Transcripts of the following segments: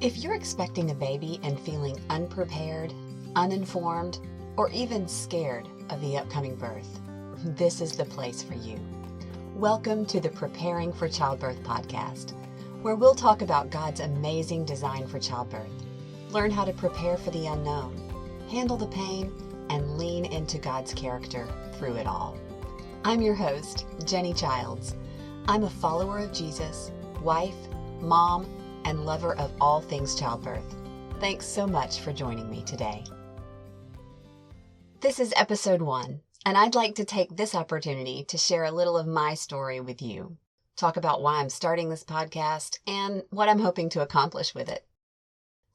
If you're expecting a baby and feeling unprepared, uninformed, or even scared of the upcoming birth, this is the place for you. Welcome to the Preparing for Childbirth podcast, where we'll talk about God's amazing design for childbirth, learn how to prepare for the unknown, handle the pain, and lean into God's character through it all. I'm your host, Jenny Childs. I'm a follower of Jesus, wife, mom, and lover of all things childbirth. Thanks so much for joining me today. This is episode 1, and I'd like to take this opportunity to share a little of my story with you, talk about why I'm starting this podcast, and what I'm hoping to accomplish with it.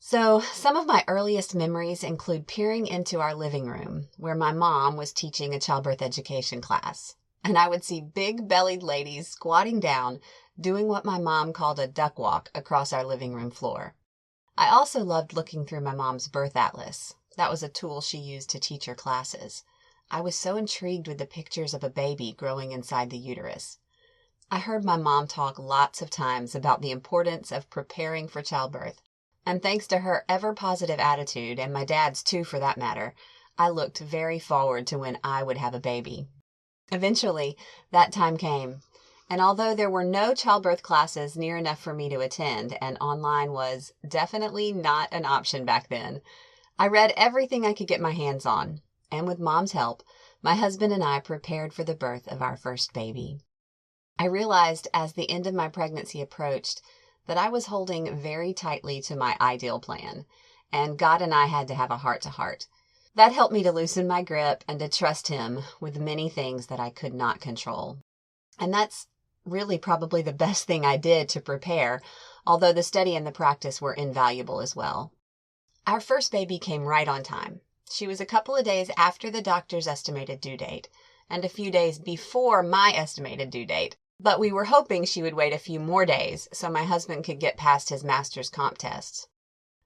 So, some of my earliest memories include peering into our living room, where my mom was teaching a childbirth education class, and I would see big-bellied ladies squatting down, doing what my mom called a duck walk across our living room floor. I also loved looking through my mom's birth atlas. That was a tool she used to teach her classes. I was so intrigued with the pictures of a baby growing inside the uterus. I heard my mom talk lots of times about the importance of preparing for childbirth, and thanks to her ever-positive attitude, and my dad's too for that matter, I looked very forward to when I would have a baby. Eventually, that time came. And although there were no childbirth classes near enough for me to attend, and online was definitely not an option back then, I read everything I could get my hands on, and with Mom's help, my husband and I prepared for the birth of our first baby. I realized as the end of my pregnancy approached that I was holding very tightly to my ideal plan, and God and I had to have a heart-to-heart. That helped me to loosen my grip and to trust Him with many things that I could not control. And that's really probably the best thing I did to prepare, although the study and the practice were invaluable as well. Our first baby came right on time. She was a couple of days after the doctor's estimated due date, and a few days before my estimated due date, but we were hoping she would wait a few more days so my husband could get past his master's comp tests.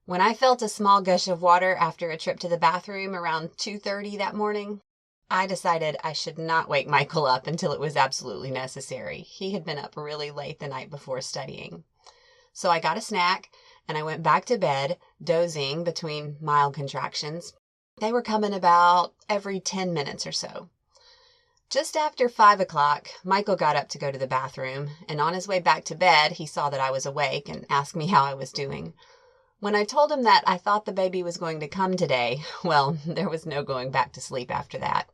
When I felt a small gush of water after a trip to the bathroom around 2:30 that morning, I decided I should not wake Michael up until it was absolutely necessary. He had been up really late the night before studying. So I got a snack and I went back to bed, dozing between mild contractions. They were coming about every 10 minutes or so. Just after 5 o'clock, Michael got up to go to the bathroom, and on his way back to bed, he saw that I was awake and asked me how I was doing. When I told him that I thought the baby was going to come today, well, there was no going back to sleep after that.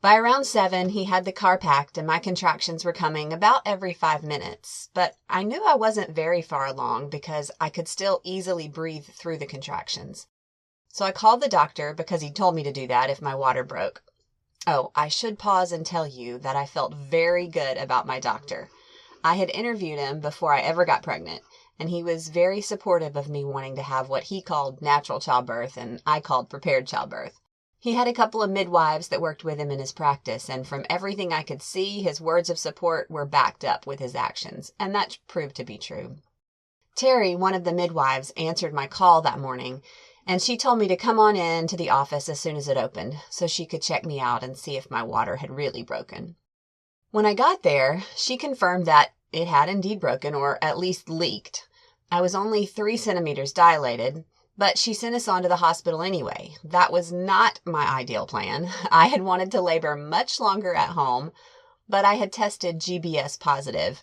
By around 7, he had the car packed and my contractions were coming about every 5 minutes, but I knew I wasn't very far along because I could still easily breathe through the contractions. So I called the doctor because he told me to do that if my water broke. Oh, I should pause and tell you that I felt very good about my doctor. I had interviewed him before I ever got pregnant, and he was very supportive of me wanting to have what he called natural childbirth and I called prepared childbirth. He had a couple of midwives that worked with him in his practice, and from everything I could see, his words of support were backed up with his actions, and that proved to be true. Terry, one of the midwives, answered my call that morning, and she told me to come on in to the office as soon as it opened, so she could check me out and see if my water had really broken. When I got there, she confirmed that it had indeed broken, or at least leaked. I was only 3 centimeters dilated, but she sent us on to the hospital anyway. That was not my ideal plan. I had wanted to labor much longer at home, but I had tested GBS positive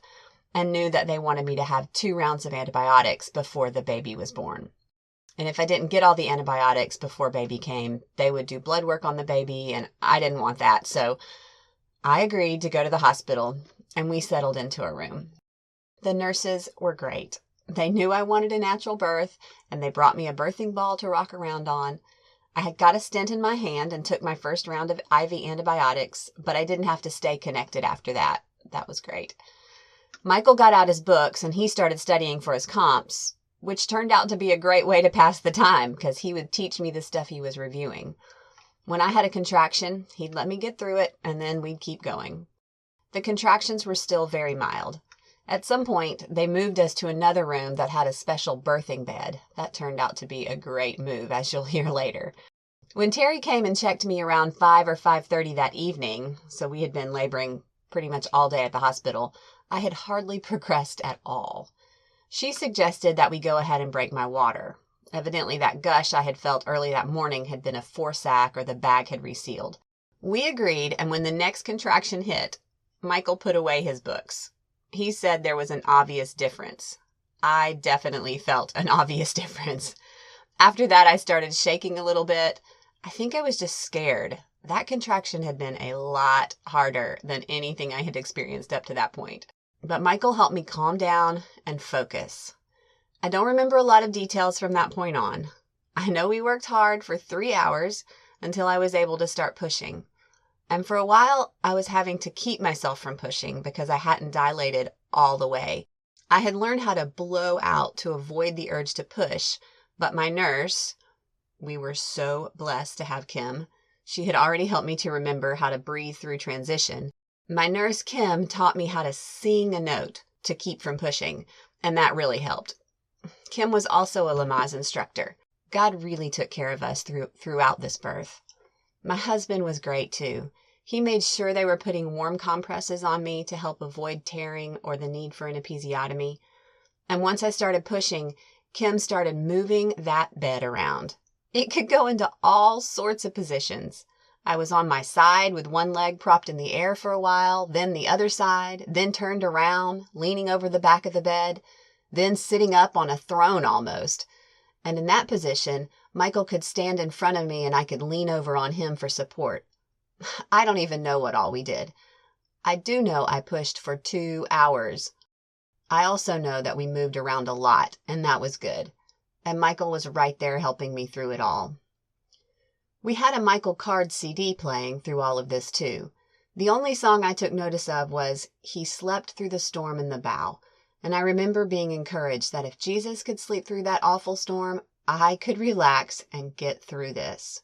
and knew that they wanted me to have 2 rounds of antibiotics before the baby was born. And if I didn't get all the antibiotics before baby came, they would do blood work on the baby, and I didn't want that. So I agreed to go to the hospital, and we settled into a room. The nurses were great. They knew I wanted a natural birth, and they brought me a birthing ball to rock around on. I had got a stent in my hand and took my first round of IV antibiotics, but I didn't have to stay connected after that. That was great. Michael got out his books, and he started studying for his comps, which turned out to be a great way to pass the time, because he would teach me the stuff he was reviewing. When I had a contraction, he'd let me get through it, and then we'd keep going. The contractions were still very mild. At some point, they moved us to another room that had a special birthing bed. That turned out to be a great move, as you'll hear later. When Terry came and checked me around 5 or 5:30 that evening, so we had been laboring pretty much all day at the hospital, I had hardly progressed at all. She suggested that we go ahead and break my water. Evidently, that gush I had felt early that morning had been a foresack or the bag had resealed. We agreed, and when the next contraction hit, Michael put away his books. He said there was an obvious difference. I definitely felt an obvious difference. After that, I started shaking a little bit. I think I was just scared. That contraction had been a lot harder than anything I had experienced up to that point. But Michael helped me calm down and focus. I don't remember a lot of details from that point on. I know we worked hard for 3 hours until I was able to start pushing. And for a while, I was having to keep myself from pushing because I hadn't dilated all the way. I had learned how to blow out to avoid the urge to push, but my nurse, we were so blessed to have Kim. She had already helped me to remember how to breathe through transition. My nurse, Kim, taught me how to sing a note to keep from pushing, and that really helped. Kim was also a Lamaze instructor. God really took care of us throughout this birth. My husband was great too. He made sure they were putting warm compresses on me to help avoid tearing or the need for an episiotomy. And once I started pushing, Kim started moving that bed around. It could go into all sorts of positions. I was on my side with one leg propped in the air for a while, then the other side, then turned around, leaning over the back of the bed, then sitting up on a throne almost. And in that position, Michael could stand in front of me and I could lean over on him for support. I don't even know what all we did. I do know I pushed for 2 hours. I also know that we moved around a lot, and that was good. And Michael was right there helping me through it all. We had a Michael Card CD playing through all of this too. The only song I took notice of was "He Slept Through the Storm in the Bow." And I remember being encouraged that if Jesus could sleep through that awful storm, I could relax and get through this.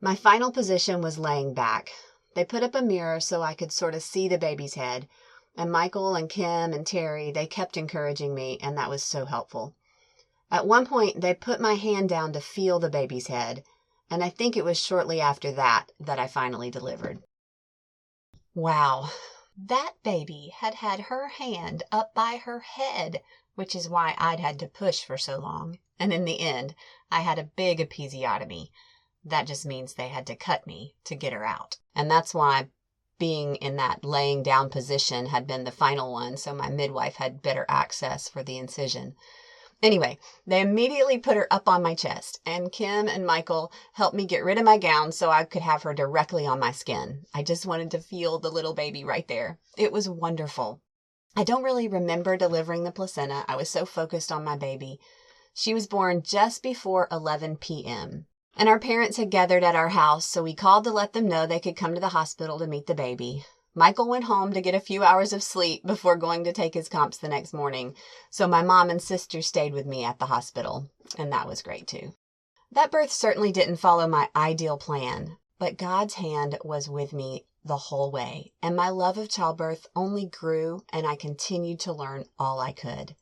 My final position was laying back. They put up a mirror so I could sort of see the baby's head. And Michael and Kim and Terry, they kept encouraging me, and that was so helpful. At one point, they put my hand down to feel the baby's head, and I think it was shortly after that I finally delivered. Wow, that baby had had her hand up by her head, which is why I'd had to push for so long. And in the end, I had a big episiotomy. That just means they had to cut me to get her out. And that's why being in that laying down position had been the final one, so my midwife had better access for the incision. Anyway, they immediately put her up on my chest, and Kim and Michael helped me get rid of my gown so I could have her directly on my skin. I just wanted to feel the little baby right there. It was wonderful. I don't really remember delivering the placenta. I was so focused on my baby. She was born just before 11 p.m. And our parents had gathered at our house, so we called to let them know they could come to the hospital to meet the baby. Michael went home to get a few hours of sleep before going to take his comps the next morning, so my mom and sister stayed with me at the hospital, and that was great too. That birth certainly didn't follow my ideal plan, but God's hand was with me the whole way, and my love of childbirth only grew, and I continued to learn all I could.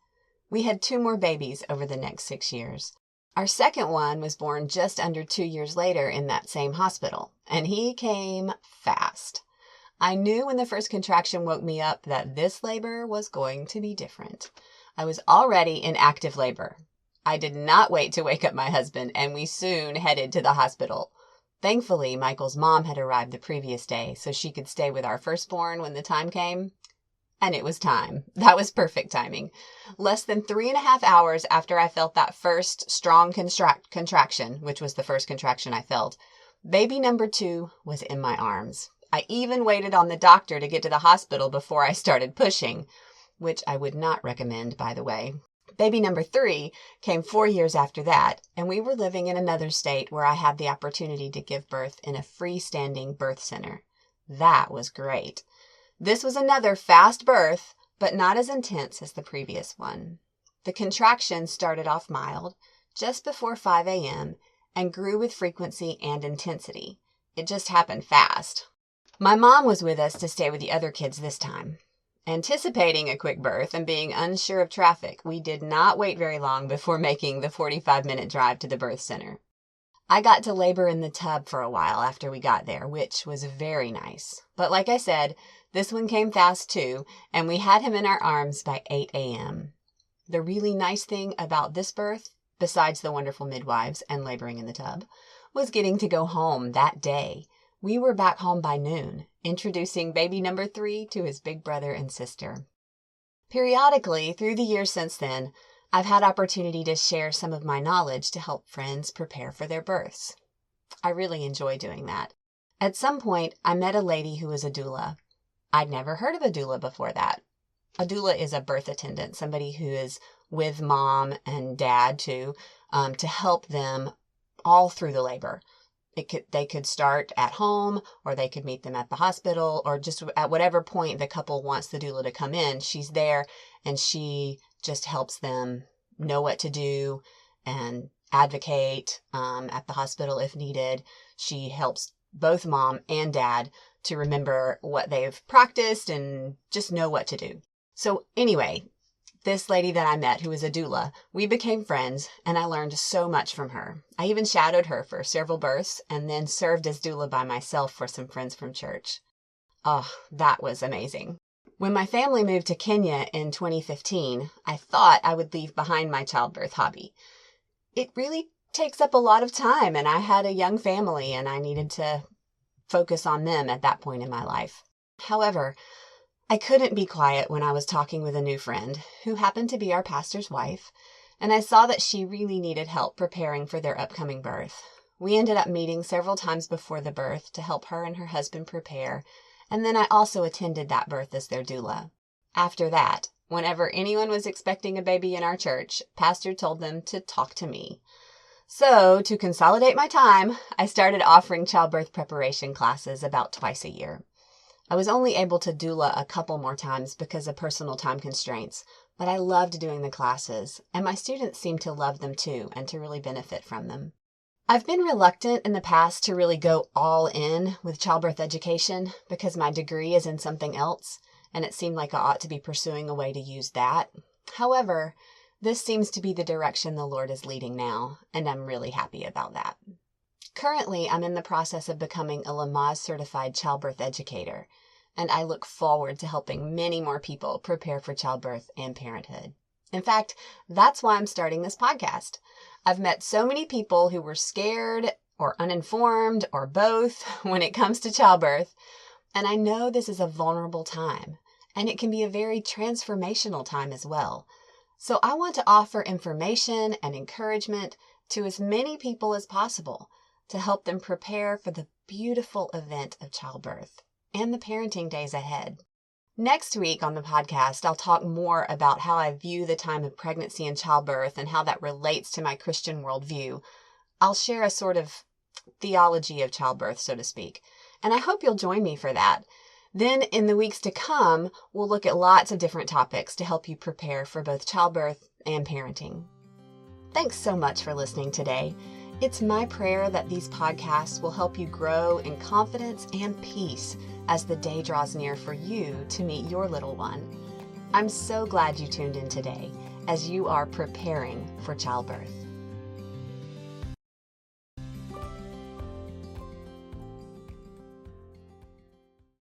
We had 2 more babies over the next 6 years. Our second one was born just under 2 years later in that same hospital, and he came fast. I knew when the first contraction woke me up that this labor was going to be different. I was already in active labor. I did not wait to wake up my husband, and we soon headed to the hospital. Thankfully, Michael's mom had arrived the previous day, so she could stay with our firstborn when the time came. And it was time. That was perfect timing. Less than 3.5 hours after I felt that first strong contraction, which was the first contraction I felt, baby number 2 was in my arms. I even waited on the doctor to get to the hospital before I started pushing, which I would not recommend, by the way. Baby number 3 came 4 years after that, and we were living in another state where I had the opportunity to give birth in a freestanding birth center. That was great. This was another fast birth, but not as intense as the previous one. The contractions started off mild, just before 5 a.m., and grew with frequency and intensity. It just happened fast. My mom was with us to stay with the other kids this time. Anticipating a quick birth and being unsure of traffic, we did not wait very long before making the 45-minute drive to the birth center. I got to labor in the tub for a while after we got there, which was very nice. But like I said, this one came fast too, and we had him in our arms by 8 a.m. The really nice thing about this birth, besides the wonderful midwives and laboring in the tub, was getting to go home that day. We were back home by noon, introducing baby number 3 to his big brother and sister. Periodically, through the years since then, I've had opportunity to share some of my knowledge to help friends prepare for their births. I really enjoy doing that. At some point, I met a lady who was a doula. I'd never heard of a doula before that. A doula is a birth attendant, somebody who is with mom and dad too, to help them all through the labor. They could start at home, or they could meet them at the hospital, or just at whatever point the couple wants the doula to come in. She's there, and she just helps them know what to do and advocate at the hospital if needed. She helps both mom and dad to remember what they've practiced and just know what to do. So anyway, this lady that I met who was a doula, we became friends, and I learned so much from her. I even shadowed her for several births and then served as doula by myself for some friends from church. Oh, that was amazing. When my family moved to Kenya in 2015, I thought I would leave behind my childbirth hobby. It really takes up a lot of time, and I had a young family, and I needed to focus on them at that point in my life. However, I couldn't be quiet when I was talking with a new friend who happened to be our pastor's wife, and I saw that she really needed help preparing for their upcoming birth. We ended up meeting several times before the birth to help her and her husband prepare, and then I also attended that birth as their doula. After that, whenever anyone was expecting a baby in our church, Pastor told them to talk to me. So, to consolidate my time, I started offering childbirth preparation classes about twice a year. I was only able to doula a couple more times because of personal time constraints, but I loved doing the classes, and my students seemed to love them too and to really benefit from them. I've been reluctant in the past to really go all in with childbirth education because my degree is in something else, and it seemed like I ought to be pursuing a way to use that. However, this seems to be the direction the Lord is leading now, and I'm really happy about that. Currently, I'm in the process of becoming a Lamaze certified childbirth educator, and I look forward to helping many more people prepare for childbirth and parenthood. In fact, that's why I'm starting this podcast. I've met so many people who were scared or uninformed or both when it comes to childbirth, and I know this is a vulnerable time, and it can be a very transformational time as well. So I want to offer information and encouragement to as many people as possible to help them prepare for the beautiful event of childbirth and the parenting days ahead. Next week on the podcast, I'll talk more about how I view the time of pregnancy and childbirth and how that relates to my Christian worldview. I'll share a sort of theology of childbirth, so to speak, and I hope you'll join me for that. Then in the weeks to come, we'll look at lots of different topics to help you prepare for both childbirth and parenting. Thanks so much for listening today. It's my prayer that these podcasts will help you grow in confidence and peace as the day draws near for you to meet your little one. I'm so glad you tuned in today as you are preparing for childbirth.